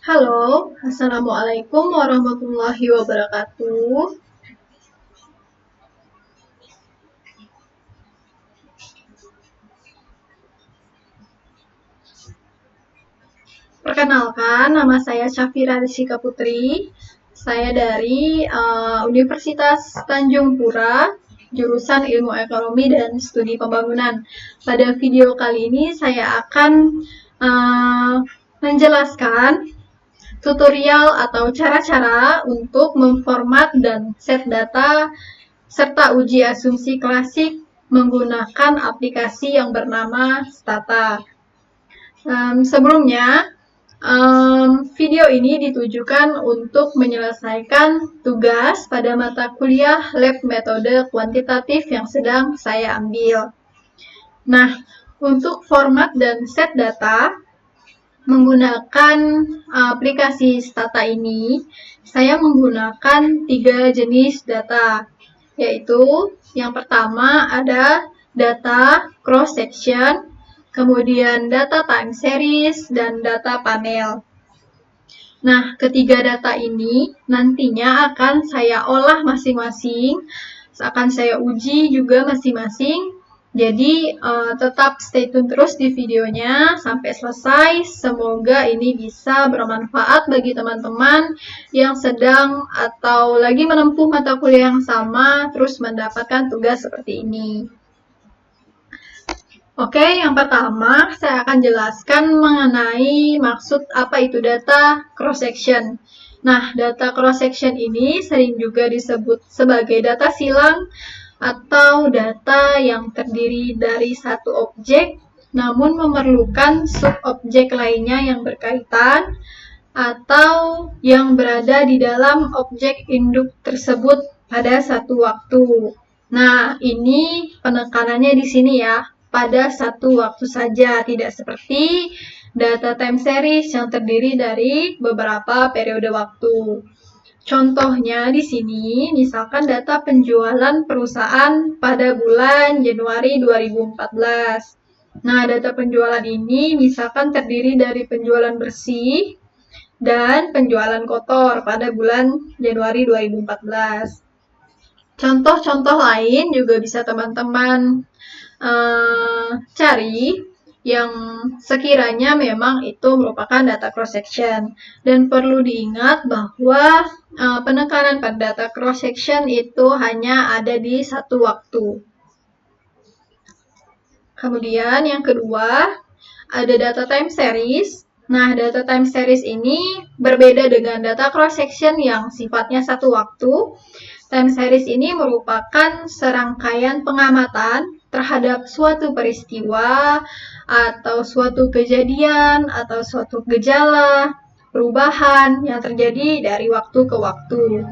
Halo, Assalamualaikum warahmatullahi wabarakatuh. Perkenalkan, nama saya Syafira Rizika Putri. Saya dari Universitas Tanjung Pura, jurusan Ilmu Ekonomi dan Studi Pembangunan. Pada video kali ini saya akan menjelaskan tutorial atau cara-cara untuk memformat dan set data serta uji asumsi klasik menggunakan aplikasi yang bernama Stata. Sebelumnya, video ini ditujukan untuk menyelesaikan tugas pada mata kuliah Lab Metode Kuantitatif yang sedang saya ambil. Nah, untuk format dan set data menggunakan aplikasi Stata ini, saya menggunakan 3 jenis data, yaitu yang pertama ada data cross-section, kemudian data time series, dan data panel. Nah, ketiga data ini nantinya akan saya olah masing-masing, akan saya uji juga masing-masing. Jadi, tetap stay tune terus di videonya sampai selesai. Semoga ini bisa bermanfaat bagi teman-teman yang sedang atau lagi menempuh mata kuliah yang sama, terus mendapatkan tugas seperti ini. Oke, yang pertama saya akan jelaskan mengenai maksud apa itu data cross-section. Nah, data cross-section ini sering juga disebut sebagai data silang atau data yang terdiri dari satu objek namun memerlukan sub-objek lainnya yang berkaitan atau yang berada di dalam objek induk tersebut pada satu waktu. Nah, ini penekanannya di sini ya, pada satu waktu saja, tidak seperti data time series yang terdiri dari beberapa periode waktu. Contohnya di sini, misalkan data penjualan perusahaan pada bulan Januari 2014. Nah, data penjualan ini misalkan terdiri dari penjualan bersih dan penjualan kotor pada bulan Januari 2014. Contoh-contoh lain juga bisa teman-teman cari yang sekiranya memang itu merupakan data cross-section. Dan perlu diingat bahwa penekanan pada data cross-section itu hanya ada di satu waktu. Kemudian yang kedua, ada data time series. Nah, data time series ini berbeda dengan data cross-section yang sifatnya satu waktu. Time series ini merupakan serangkaian pengamatan terhadap suatu peristiwa atau suatu kejadian atau suatu gejala, perubahan yang terjadi dari waktu ke waktu.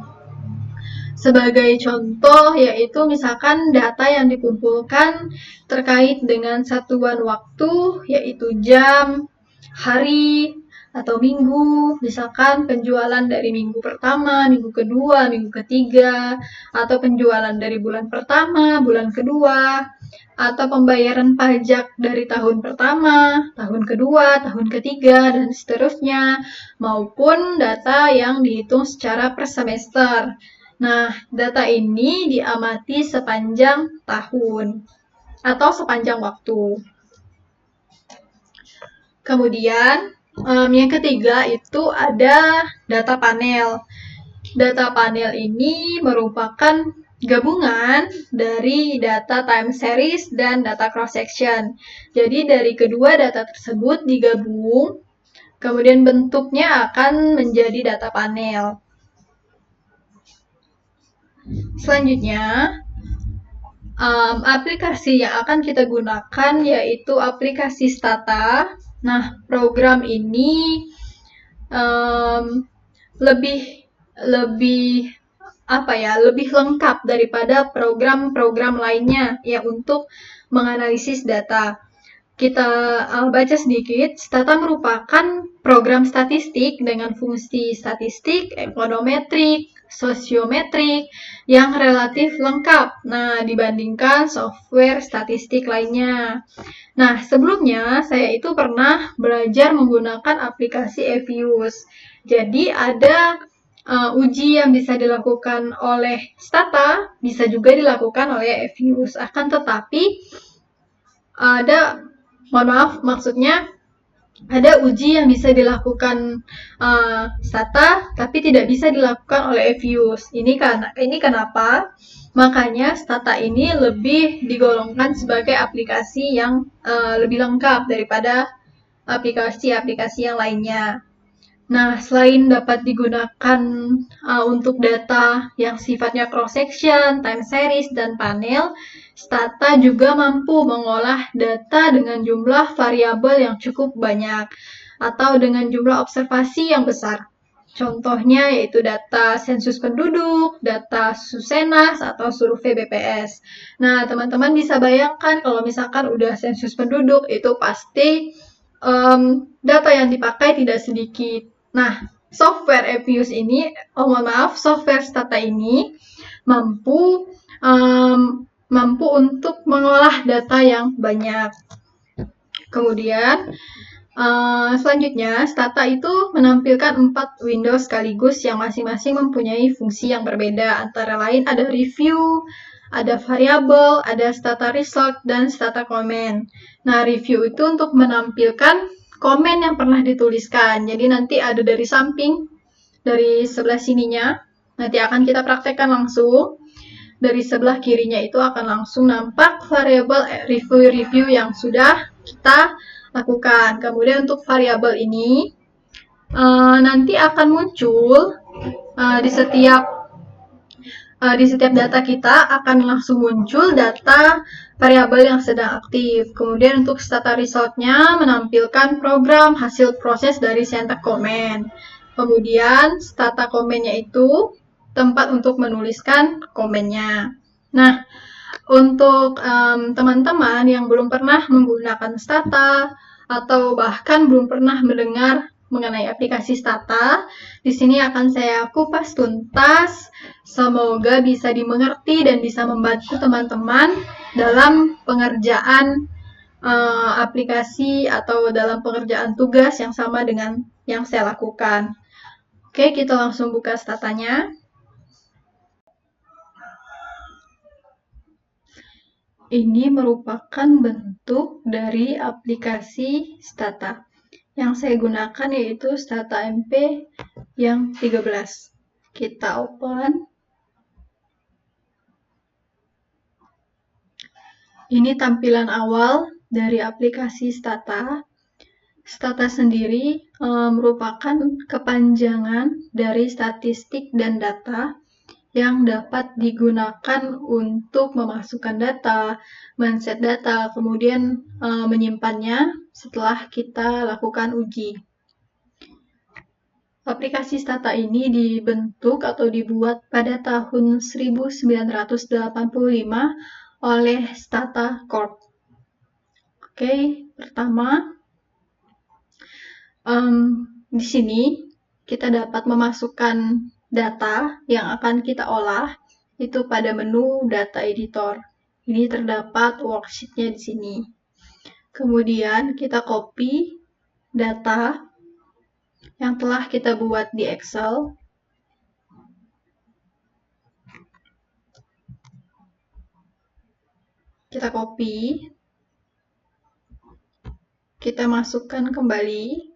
Sebagai contoh yaitu misalkan data yang dikumpulkan terkait dengan satuan waktu yaitu jam, hari, atau minggu, misalkan penjualan dari minggu pertama, minggu kedua, minggu ketiga, atau penjualan dari bulan pertama, bulan kedua, atau pembayaran pajak dari tahun pertama, tahun kedua, tahun ketiga, dan seterusnya, maupun data yang dihitung secara per semester. Nah, data ini diamati sepanjang tahun atau sepanjang waktu. Kemudian, yang ketiga itu ada data panel. Data panel ini merupakan gabungan dari data time series dan data cross-section. Jadi dari kedua data tersebut digabung, kemudian bentuknya akan menjadi data panel. Selanjutnya, aplikasi yang akan kita gunakan yaitu aplikasi Stata. Nah, program ini lebih lengkap daripada program-program lainnya ya untuk menganalisis data. Kita baca sedikit. Stata merupakan program statistik dengan fungsi statistik, ekonometrik, sosiometrik yang relatif lengkap. Nah, dibandingkan software statistik lainnya. Nah, sebelumnya saya itu pernah belajar menggunakan aplikasi Evius. Jadi ada uji yang bisa dilakukan oleh Stata, bisa juga dilakukan oleh Evius. Akan tetapi maksudnya ada uji yang bisa dilakukan Stata, tapi tidak bisa dilakukan oleh Evius. Ini kenapa? Makanya Stata ini lebih digolongkan sebagai aplikasi yang lebih lengkap daripada aplikasi-aplikasi yang lainnya. Nah, selain dapat digunakan untuk data yang sifatnya cross-section, time series, dan panel, Stata juga mampu mengolah data dengan jumlah variabel yang cukup banyak atau dengan jumlah observasi yang besar. Contohnya yaitu data sensus penduduk, data Susenas, atau survei BPS. Nah, teman-teman bisa bayangkan kalau misalkan udah sensus penduduk, itu pasti data yang dipakai tidak sedikit. Nah, software Evius ini, software Stata ini mampu untuk mengolah data yang banyak. Kemudian, selanjutnya, Stata itu menampilkan 4 window sekaligus yang masing-masing mempunyai fungsi yang berbeda. Antara lain ada review, ada variabel, ada Stata result, dan Stata comment. Nah, review itu untuk menampilkan komen yang pernah dituliskan. Jadi nanti ada dari samping, dari sebelah sininya, nanti akan kita praktekkan langsung. Dari sebelah kirinya itu akan langsung nampak variabel review yang sudah kita lakukan. Kemudian untuk variabel ini nanti akan muncul di setiap data kita akan langsung muncul data variabel yang sedang aktif. Kemudian untuk Stata result-nya menampilkan program hasil proses dari Stata comment. Kemudian Stata comment-nya itu tempat untuk menuliskan komennya. Nah, untuk teman-teman yang belum pernah menggunakan Stata atau bahkan belum pernah mendengar mengenai aplikasi Stata, di sini akan saya kupas tuntas. Semoga bisa dimengerti dan bisa membantu teman-teman dalam pengerjaan aplikasi atau dalam pengerjaan tugas yang sama dengan yang saya lakukan. Oke, kita langsung buka Statanya. Ini merupakan bentuk dari aplikasi Stata. Yang saya gunakan yaitu Stata MP yang 13. Kita open. Ini tampilan awal dari aplikasi Stata. Stata sendiri merupakan kepanjangan dari statistik dan data yang dapat digunakan untuk memasukkan data, men-set data, kemudian menyimpannya setelah kita lakukan uji. Aplikasi Stata ini dibentuk atau dibuat pada tahun 1985 oleh Stata Corp. Oke, pertama, di sini kita dapat memasukkan data yang akan kita olah itu pada menu Data Editor. Ini terdapat worksheet-nya di sini. Kemudian kita copy data yang telah kita buat di Excel. Kita copy, kita masukkan kembali,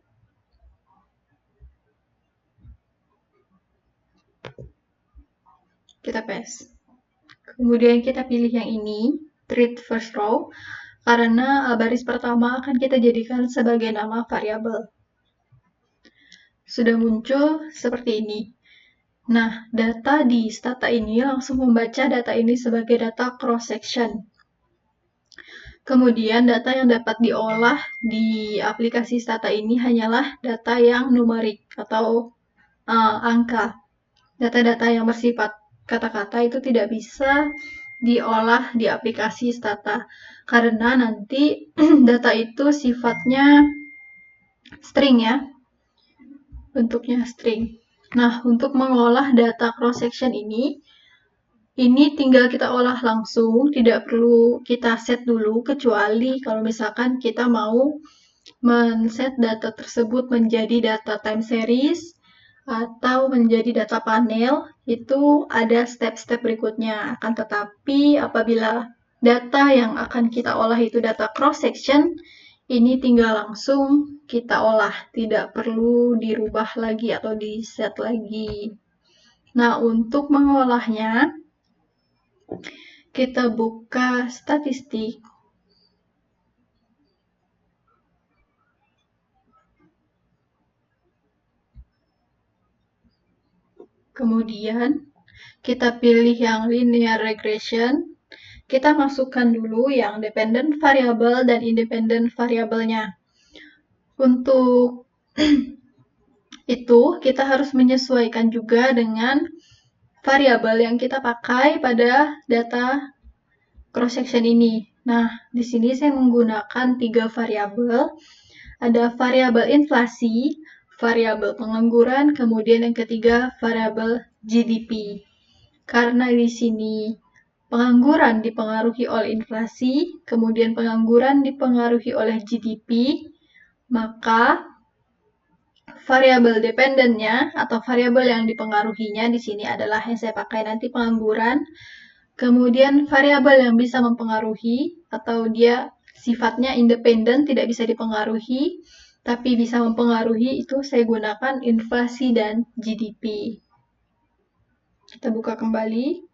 kita paste. Kemudian kita pilih yang ini, treat first row, karena baris pertama akan kita jadikan sebagai nama variabel. Sudah muncul seperti ini. Nah, data di Stata ini langsung membaca data ini sebagai data cross-section. Kemudian data yang dapat diolah di aplikasi Stata ini hanyalah data yang numerik atau angka. Data-data yang bersifat kata-kata itu tidak bisa diolah di aplikasi Stata karena nanti data itu sifatnya string ya, bentuknya string. Nah, untuk mengolah data cross-section ini tinggal kita olah langsung, tidak perlu kita set dulu, kecuali kalau misalkan kita mau men-set data tersebut menjadi data time series atau menjadi data panel, itu ada step-step berikutnya. Akan tetapi apabila data yang akan kita olah itu data cross-section, ini tinggal langsung kita olah, tidak perlu dirubah lagi atau di-set lagi. Nah, untuk mengolahnya, kita buka statistik. Kemudian, kita pilih yang linear regression. Kita masukkan dulu yang dependent variable dan independent variabelnya. Untuk itu, kita harus menyesuaikan juga dengan variabel yang kita pakai pada data cross-section ini. Nah, di sini saya menggunakan 3 variabel. Ada variabel inflasi, variabel pengangguran, kemudian yang ketiga variabel GDP. Karena di sini pengangguran dipengaruhi oleh inflasi, kemudian pengangguran dipengaruhi oleh GDP, maka variabel dependennya atau variabel yang dipengaruhinya di sini adalah yang saya pakai nanti pengangguran. Kemudian variabel yang bisa mempengaruhi atau dia sifatnya independen, tidak bisa dipengaruhi, tapi bisa mempengaruhi, itu saya gunakan inflasi dan GDP. Kita buka kembali.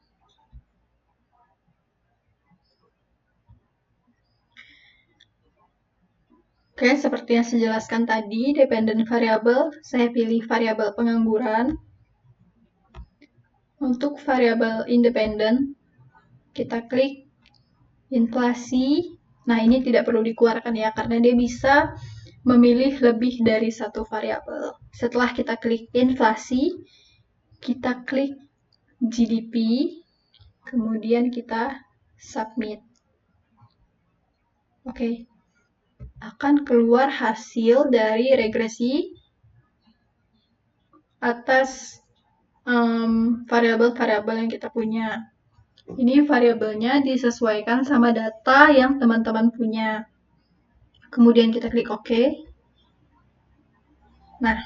Oke, seperti yang saya jelaskan tadi, dependent variable, saya pilih variabel pengangguran. Untuk variabel independent, kita klik inflasi. Nah, ini tidak perlu dikeluarkan ya, karena dia bisa memilih lebih dari satu variabel. Setelah kita klik inflasi, kita klik GDP, kemudian kita submit. Oke. Akan keluar hasil dari regresi atas variabel-variabel yang kita punya. Ini variabelnya disesuaikan sama data yang teman-teman punya. Kemudian kita klik OK. Nah,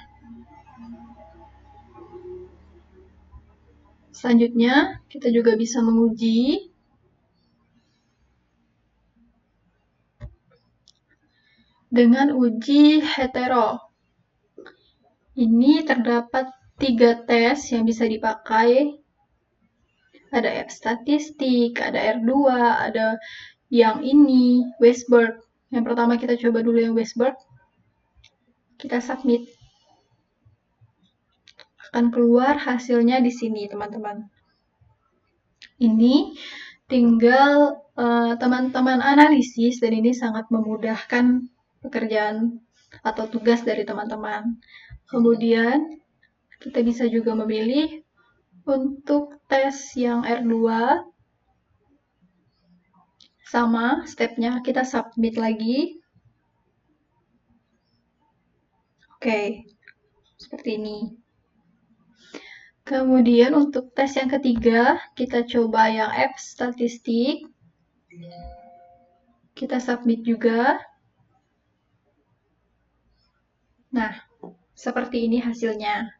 selanjutnya kita juga bisa menguji dengan uji hetero. Ini terdapat 3 tes yang bisa dipakai. Ada F statistik, ada R2, ada yang ini, Westberg. Yang pertama kita coba dulu yang Westberg. Kita submit. Akan keluar hasilnya di sini, teman-teman. Ini tinggal teman-teman analisis, dan ini sangat memudahkan pekerjaan atau tugas dari teman-teman. Kemudian, kita bisa juga memilih untuk tes yang R2, sama stepnya, kita submit lagi. Oke, seperti ini. Kemudian untuk tes yang ketiga, kita coba yang F statistik. Kita submit juga. Nah, seperti ini hasilnya.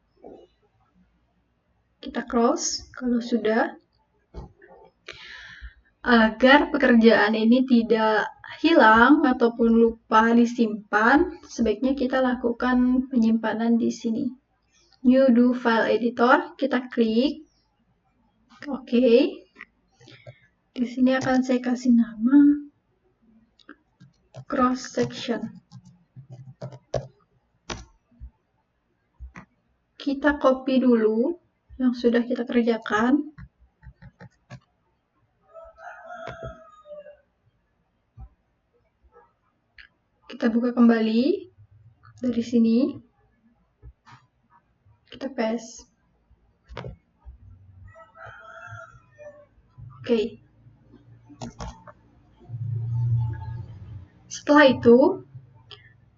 Kita close kalau sudah. Agar pekerjaan ini tidak hilang ataupun lupa disimpan, sebaiknya kita lakukan penyimpanan di sini. New Do File Editor, kita klik. Oke. Di sini akan saya kasih nama cross section. Kita copy dulu yang sudah kita kerjakan. Kita buka kembali dari sini. Kita paste. Oke. Setelah itu,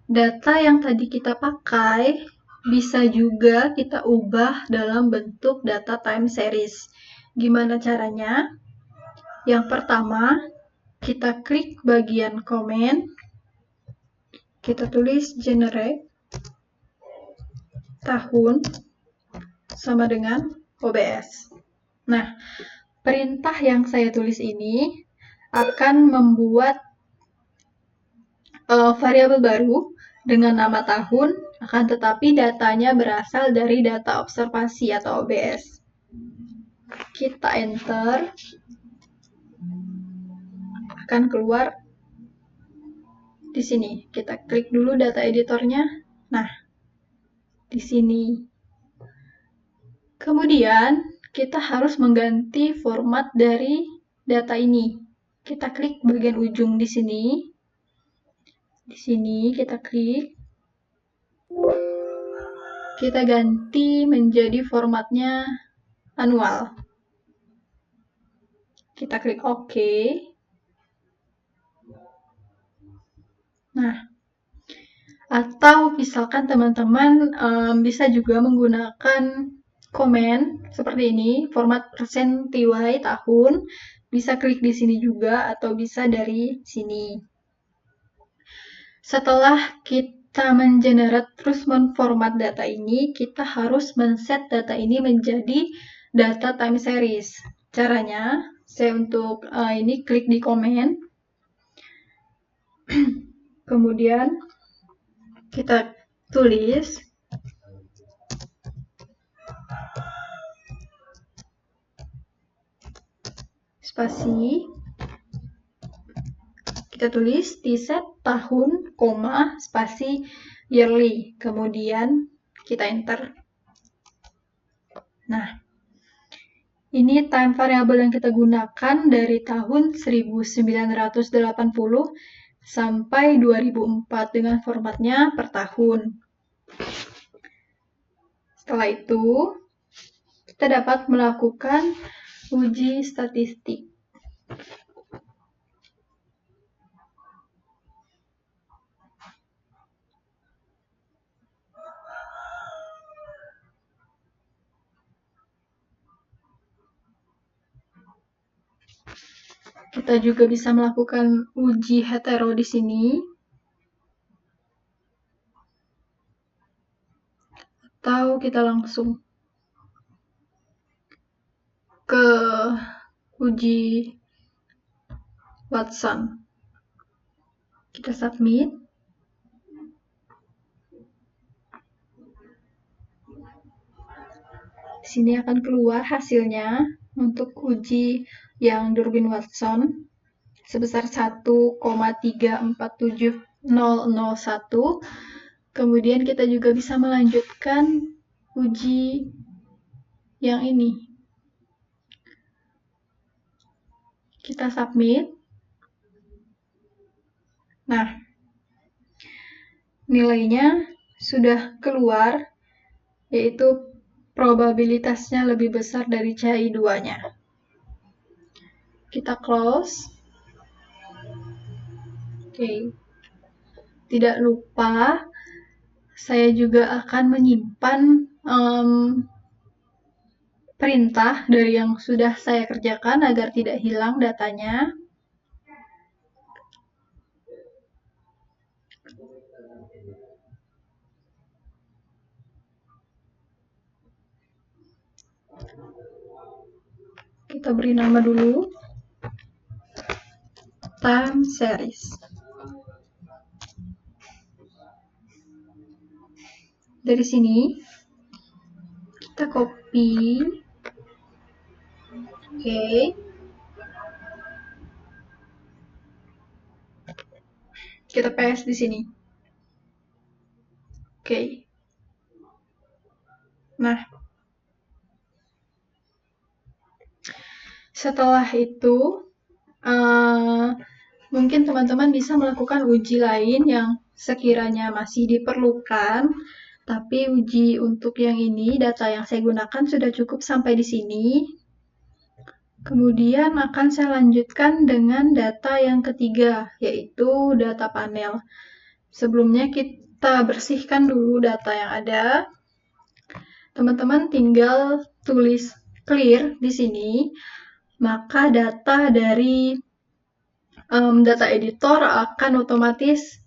data yang tadi kita pakai bisa juga kita ubah dalam bentuk data time series. Gimana caranya? Yang pertama, kita klik bagian komen, kita tulis generate tahun sama dengan OBS. Nah, perintah yang saya tulis ini akan membuat variabel baru dengan nama tahun, akan tetapi datanya berasal dari data observasi atau OBS. Kita enter, akan keluar di sini. Kita klik dulu data editornya. Nah, di sini. Kemudian, kita harus mengganti format dari data ini. Kita klik bagian ujung di sini. Di sini kita klik. Kita ganti menjadi formatnya annual. Kita klik OK. Nah, atau misalkan teman-teman bisa juga menggunakan komen seperti ini, format %TY tahun, bisa klik di sini juga atau bisa dari sini. Setelah kita mengenerate terus menformat data ini, kita harus men-set data ini menjadi data time series. Caranya, saya untuk ini klik di komen, kemudian kita tulis spasi, kita tulis tset tahun, spasi yearly, kemudian kita enter. Nah, ini time variable yang kita gunakan dari tahun 1980 sampai 2004 dengan formatnya per tahun. Setelah itu, kita dapat melakukan uji statistik. Kita juga bisa melakukan uji hetero di sini. Atau kita langsung ke uji Watson. Kita submit. Di sini akan keluar hasilnya untuk uji yang Durbin Watson sebesar 1,347001. Kemudian kita juga bisa melanjutkan uji yang ini. Kita submit. Nah, nilainya sudah keluar, yaitu probabilitasnya lebih besar dari CI2-nya. Kita close. Oke. Tidak lupa, saya juga akan menyimpan perintah dari yang sudah saya kerjakan agar tidak hilang datanya. Kita beri nama dulu, time series. Dari sini, kita copy. Oke. Kita paste di sini. Oke. Nah, setelah itu, mungkin teman-teman bisa melakukan uji lain yang sekiranya masih diperlukan, tapi uji untuk yang ini, data yang saya gunakan sudah cukup sampai di sini. Kemudian akan saya lanjutkan dengan data yang ketiga, yaitu data panel. Sebelumnya kita bersihkan dulu data yang ada. Teman-teman tinggal tulis clear di sini, maka data dari data editor akan otomatis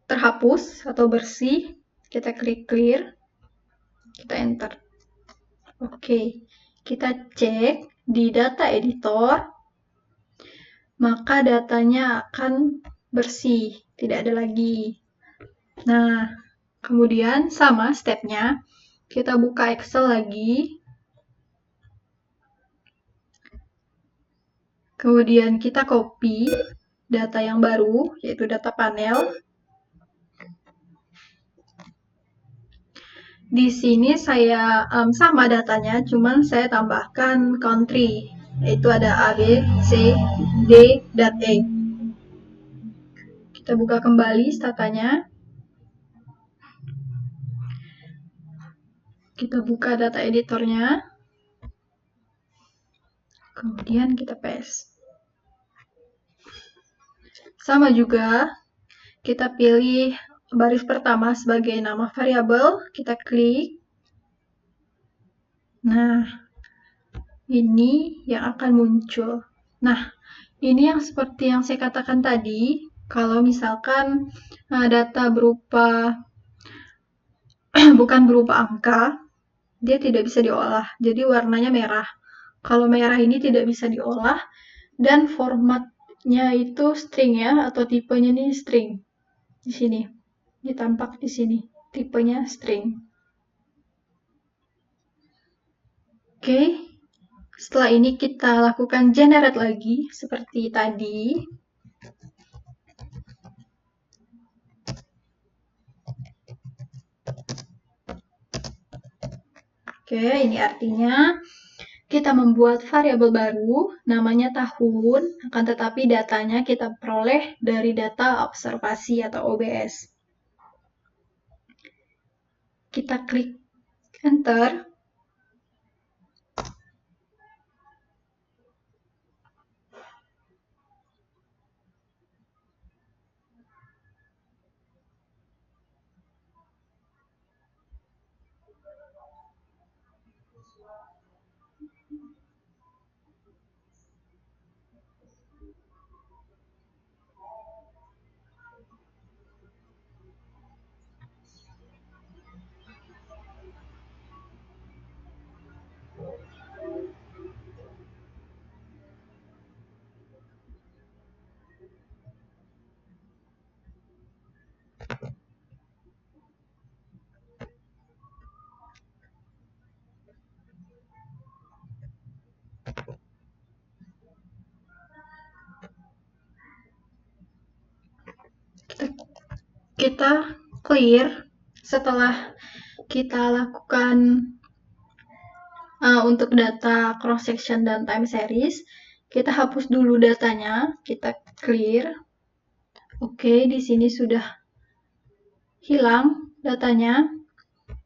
terhapus atau bersih. Kita klik clear, kita enter. Oke, kita cek di data editor, maka datanya akan bersih, tidak ada lagi. Nah, kemudian sama stepnya, kita buka Excel lagi. Kemudian kita copy data yang baru, yaitu data panel. Di sini saya sama datanya, cuman saya tambahkan country, yaitu ada A, B, C, D, dan E. Kita buka kembali statanya. Kita buka data editornya. Kemudian kita paste. Sama juga, kita pilih baris pertama sebagai nama variabel, kita klik. Nah, ini yang akan muncul. Nah, ini yang seperti yang saya katakan tadi, kalau misalkan data berupa bukan berupa angka, dia tidak bisa diolah, jadi warnanya merah. Kalau merah ini tidak bisa diolah, dan formatnya itu string ya, atau tipenya ini string. Di sini, ditampak di sini, tipenya string. Oke, setelah ini kita lakukan generate lagi, seperti tadi. Oke, ini artinya kita membuat variabel baru, namanya tahun, akan tetapi datanya kita peroleh dari data observasi atau OBS. Kita klik enter. Kita clear setelah kita lakukan untuk data cross section dan time series. Kita hapus dulu datanya, kita clear. Oke, di sini sudah hilang datanya.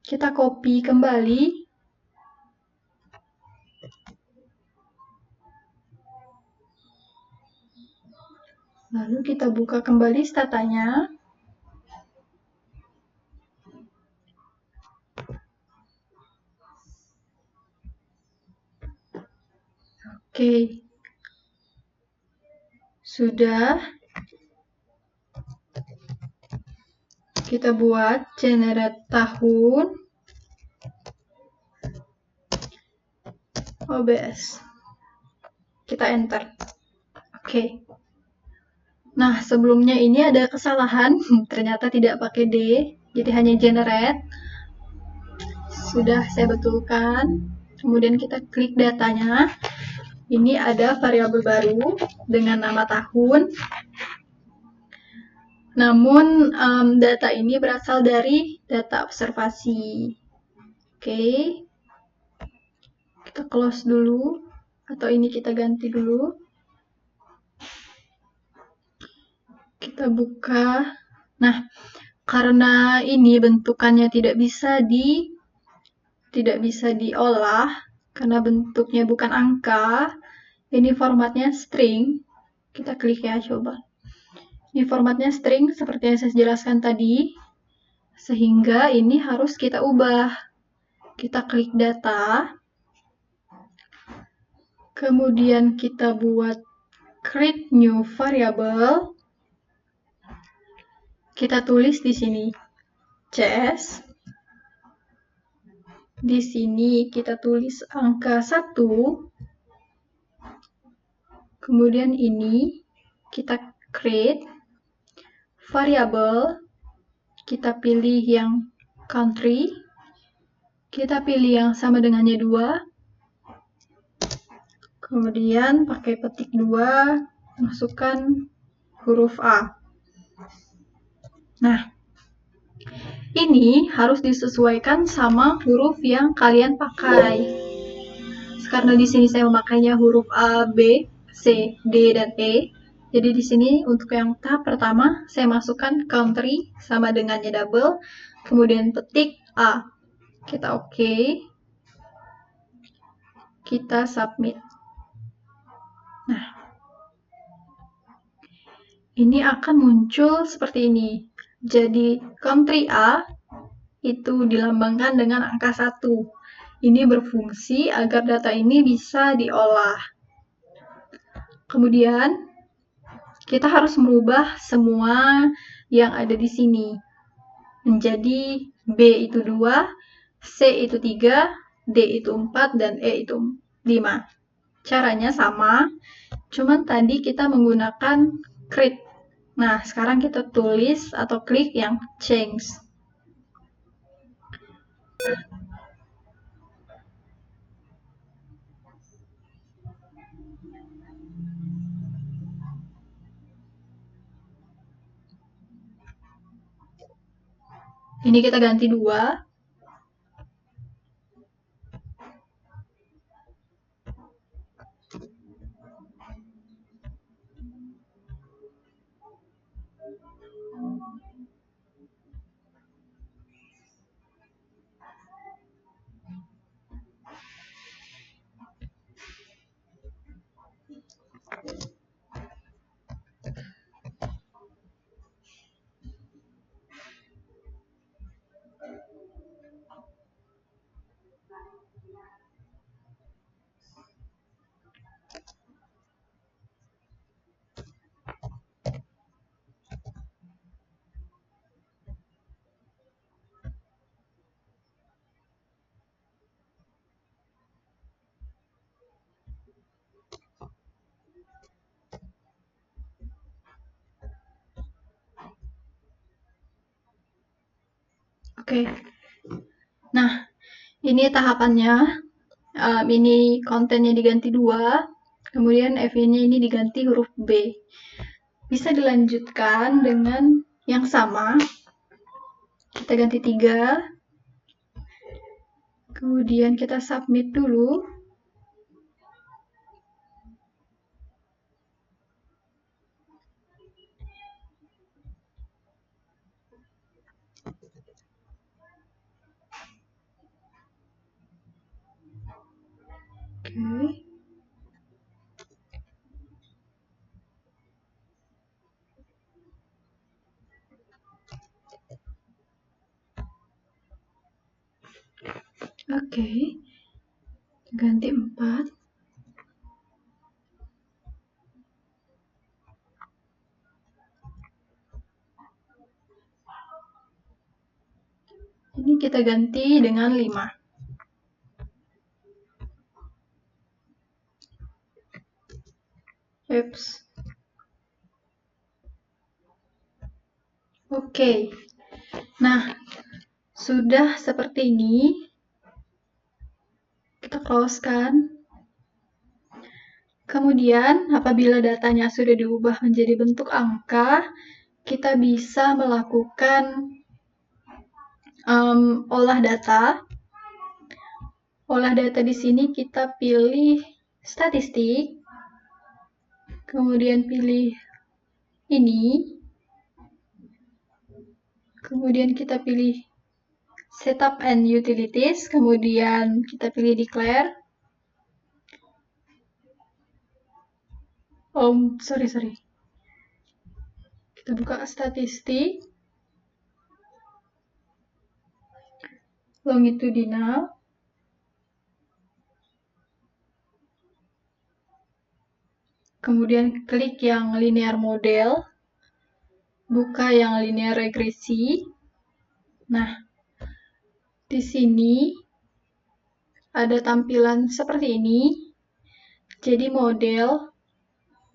Kita copy kembali. Lalu kita buka kembali statanya. Oke, sudah. Kita buat generate tahun OBS. Kita enter. Oke. Nah, sebelumnya ini ada kesalahan, ternyata tidak pakai D, jadi hanya generate. Sudah saya betulkan. Kemudian kita klik datanya. Ini ada variabel baru dengan nama tahun. Namun data ini berasal dari data observasi. Oke. Kita close dulu, atau ini kita ganti dulu. Kita buka. Nah, karena ini bentukannya tidak bisa diolah, karena bentuknya bukan angka, ini formatnya string. Kita klik ya, coba. Ini formatnya string, seperti yang saya jelaskan tadi. Sehingga ini harus kita ubah. Kita klik data, kemudian kita buat create new variable. Kita tulis di sini CS. Di sini kita tulis angka 1. Kemudian ini kita create variable. Kita pilih yang country. Kita pilih yang sama dengannya 2. Kemudian pakai petik 2, masukkan huruf A. Nah, ini harus disesuaikan sama huruf yang kalian pakai. Karena di sini saya memakainya huruf A, B, C, D, dan E. Jadi di sini untuk yang tahap pertama, saya masukkan country sama dengannya double, kemudian petik A. Kita OK. Kita submit. Nah, ini akan muncul seperti ini. Jadi country A itu dilambangkan dengan angka 1. Ini berfungsi agar data ini bisa diolah. Kemudian kita harus merubah semua yang ada di sini menjadi B itu 2, C itu 3, D itu 4, dan E itu 5. Caranya sama, cuman tadi kita menggunakan create. Nah, sekarang kita tulis atau klik yang change. Ini kita ganti 2. Oke. Nah, ini tahapannya. Ini kontennya diganti 2. Kemudian FI-nya ini diganti huruf B. Bisa dilanjutkan dengan yang sama. Kita ganti 3. Kemudian kita submit dulu. Oke. Oke. Ganti 4. Ini kita ganti dengan 5. Oops. Oke. Nah, sudah seperti ini. Kita close kan. Kemudian, apabila datanya sudah diubah menjadi bentuk angka, kita bisa melakukan olah data. Olah data di sini kita pilih statistik, kemudian pilih ini, kemudian kita pilih setup and utilities, kemudian kita pilih declare. Sorry. Kita buka statistik. longitudinal, kemudian klik yang linear model, buka yang linear regresi. Nah, di sini ada tampilan seperti ini. Jadi model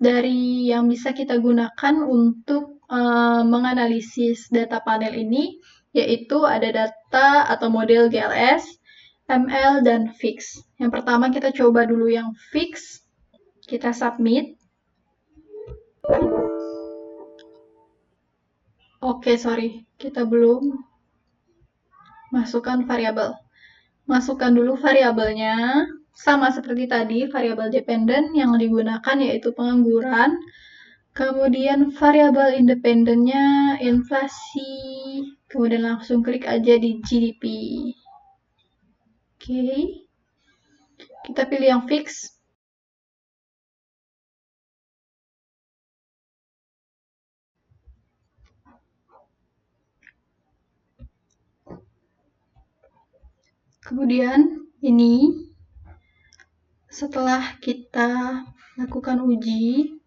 dari yang bisa kita gunakan untuk menganalisis data panel ini, yaitu ada data atau model GLS, ML, dan fix. Yang pertama kita coba dulu yang fix, kita submit. Oke, sorry, kita belum masukkan variabel. Masukkan dulu variabelnya, sama seperti tadi, variabel dependen yang digunakan yaitu pengangguran. Kemudian variabel independennya inflasi, kemudian langsung klik aja di GDP. Oke, kita pilih yang fix. Kemudian ini setelah kita lakukan uji,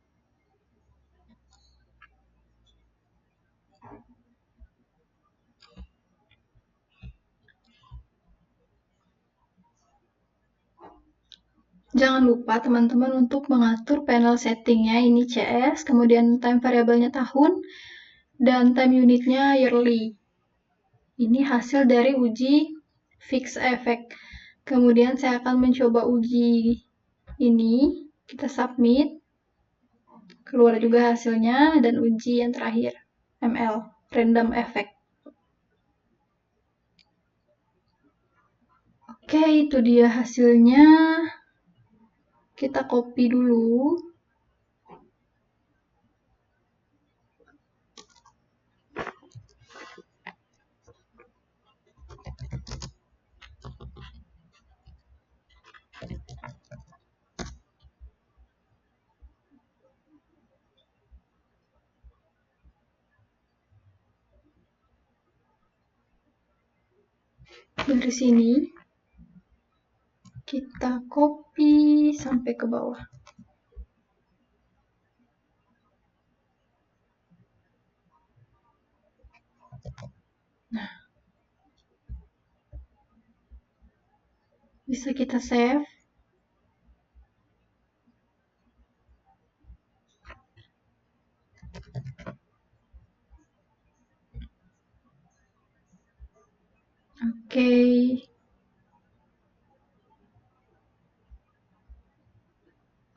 jangan lupa teman-teman untuk mengatur panel settingnya, ini CS, kemudian time variabelnya tahun, dan time unitnya yearly. Ini hasil dari uji fix effect. Kemudian saya akan mencoba uji ini, kita submit, keluar juga hasilnya, dan uji yang terakhir, ML, random effect. Oke, itu dia hasilnya. Kita copy dulu. Dari sini kita copy sampai ke bawah. Nah, bisa kita save.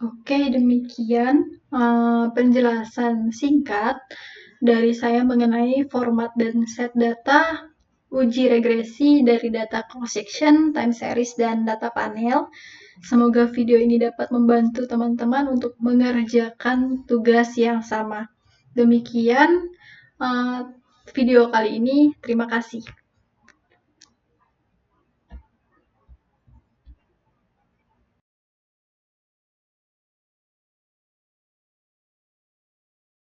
Oke, demikian penjelasan singkat dari saya mengenai format dan set data, uji regresi dari data cross-section, time series, dan data panel. Semoga video ini dapat membantu teman-teman untuk mengerjakan tugas yang sama. Demikian video kali ini, terima kasih.